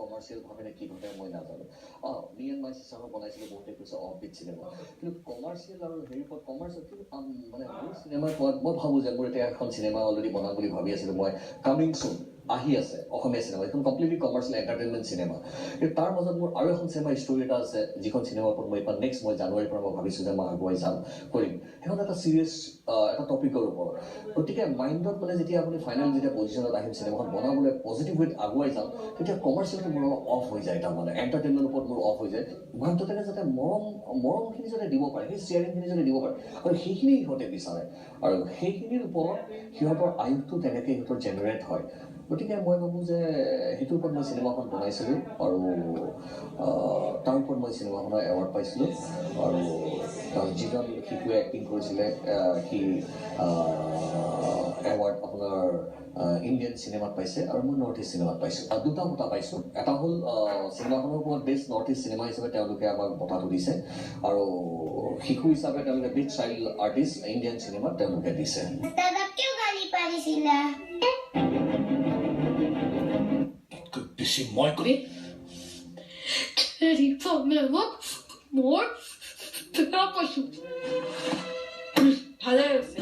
commercial ভাৱে কি ঘটে মই নাজানো মি এণ্ড মাই চিষ্টাৰ বনাইছিলোঁ বহুতে কৈছে অফবিট চিনেমা কিন্তু কমাৰ্চিয়েল আৰু হেৰি ওপৰত কমাৰ্চিয়েল কিন্তু মানে মোৰ চিনেমাৰ মই ভাবোঁ যে মোৰ এতিয়া এখন চিনেমা অলৰেডি বনাম বুলি ভাবি আছিলোঁ মই কামিং চুন আহি আছে অসমীয়া চিনেমা এইখন কমপ্লিটলি কমাৰ্চিয়েল এণ্টাৰটেইনমেণ্ট চিনেমা কিন্তু তাৰ মাজত মোৰ আৰু এখন চিনেমা ষ্টৰী এটা আছে যিখন চিনেমাৰ ওপৰত মই এইবাৰ নেক্সট মই জানুৱাৰীৰ পৰা মই ভাবিছোঁ যে মই আগুৱাই যাম কৰিম সেইখন এটা চিৰিয়াছ এটা টপিকৰ ওপৰত গতিকে মাইণ্ডত মানে যেতিয়া আপুনি ফাইনেল যেতিয়া পজিশ্যনত আহিম চিনেমাখন বনাবলৈ পজিটিভ ৱেত আগুৱাই যাম তেতিয়া কমাৰ্চিয়েলটো মোৰ অলপ অফ হৈ যায় তাৰমানে এণ্টাৰটেইনমেণ্টৰ ওপৰত মোৰ অফ হৈ যায় মানুহটোকে যাতে মৰমখিনি যাতে দিব পাৰে সেই শ্বেয়াৰিংখিনি যাতে দিব পাৰে আৰু সেইখিনি সিহঁতে বিচাৰে আৰু সেইখিনিৰ ওপৰত সিহঁতৰ আয়ুসটো তেনেকৈ সিহঁতৰ জেনেৰেট হয় গতিকে মই ভাবোঁ যে সেইটোৰ ওপৰত মই চিনেমাখন বনাইছিলোঁ আৰু তাৰ ওপৰত মই চিনেমাখনৰ এৱাৰ্ড পাইছিলোঁ আৰু যিজন শিশুৱে এক্টিং কৰিছিলে সি এৱাৰ্ড আপোনাৰ ইণ্ডিয়ান চিনেমাত পাইছে আৰু মই নৰ্থ ইষ্ট চিনেমাত পাইছোঁ দুটা বঁটা পাইছোঁ এটা হ'ল চিনেমাখনৰ ওপৰত বেষ্ট নৰ্থ ইষ্ট চিনেমা হিচাপে তেওঁলোকে আমাক বঁটাটো দিছে আৰু শিশু হিচাপে তেওঁলোকে বেষ্ট চাইল্ড আৰ্টিষ্ট ইণ্ডিয়ান চিনেমাত তেওঁলোকে দিছে বেছি মই কৰি মোৰ পাইছোঁ ভালে আছে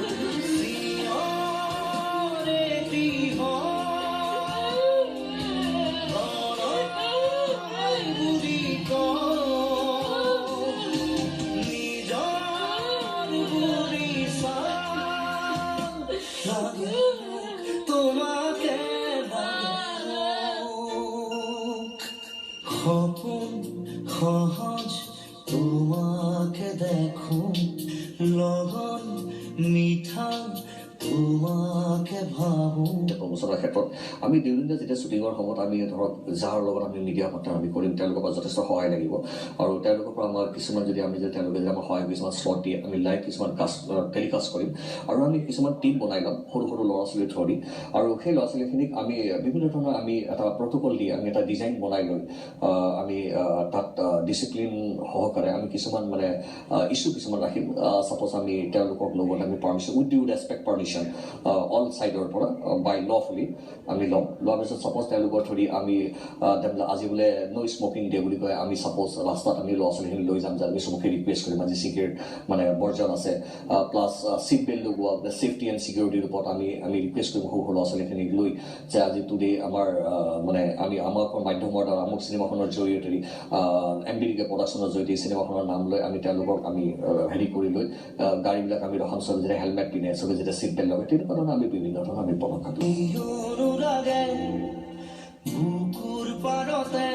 সপোন সহজ তোমাকে দেখো লগন মিঠা তোমাকে ভাবো প্ৰমোচনৰ ক্ষেত্ৰত আমি দুয়োদিনে যেতিয়া শ্বুটিঙৰ সময়ত আমি ধৰক যাৰ লগত আমি মিডিয়া পাৰ্টনাৰ আমি কৰিম তেওঁলোকৰ পৰা যথেষ্ট সহায় লাগিব আৰু তেওঁলোকৰ পৰা আমাৰ কিছুমান যদি আমি যে তেওঁলোকে যদি আমাৰ সহায় কিছুমান শ্লট দিয়ে আমি লাইভ কিছুমান টেলিকাষ্ট কৰিম আৰু আমি কিছুমান টিম বনাই ল'ম সৰু সৰু ল'ৰা ছোৱালীৰ থ্ৰু দি আৰু সেই ল'ৰা ছোৱালীখিনিক আমি বিভিন্ন ধৰণৰ আমি এটা প্ৰট'কল দি আমি এটা ডিজাইন বনাই লৈ আমি তাত ডিচিপ্লিন সহকাৰে আমি কিছুমান মানে ইছ্যু কিছুমান ৰাখিম ছাপ'জ আমি তেওঁলোকক লগত আমি permission with due respect permission all ছাইডৰ পৰা বাই লফুলি আমি ল'ম লোৱাৰ পিছত ছাপ'জ তেওঁলোকৰ ধৰি আমি আজি বোলে ন' স্মকিং ডে বুলি কয় আমি ছাপ'জ ৰাস্তাত আমি ল'ৰা ছোৱালীখিনি লৈ যাম যে আমি চবকে ৰিকুৱেষ্ট কৰিম আজি চিগাৰেট মানে বৰ্জন আছে প্লাছ ছিট বেল্ট লগোৱা ছেফটি এণ্ড ছিকিউৰিটিৰ ওপৰত আমি ৰিকুৱেষ্ট কৰিম সৰু সৰু ল'ৰা ছোৱালীখিনিক লৈ যে আজি টুডে আমাৰ মানে আমি আমাৰ মাধ্যমৰ দ্বাৰা আমুক চিনেমাখনৰ জৰিয়তে এমবিডিকে প্ৰডাকশ্যনৰ জৰিয়তে চিনেমাখনৰ নাম লৈ আমি তেওঁলোকক আমি হেৰি কৰি লৈ গাড়ীবিলাক আমি ৰখাম চবে যেতিয়া হেলমেট পিন্ধে চবে যেতিয়া ছিট বেল্ট লগায় তেনেকুৱা ধৰণৰ আমি বিভিন্ন ধৰণৰ আমি পদক্ষেপ বুকুৰ পাৰতে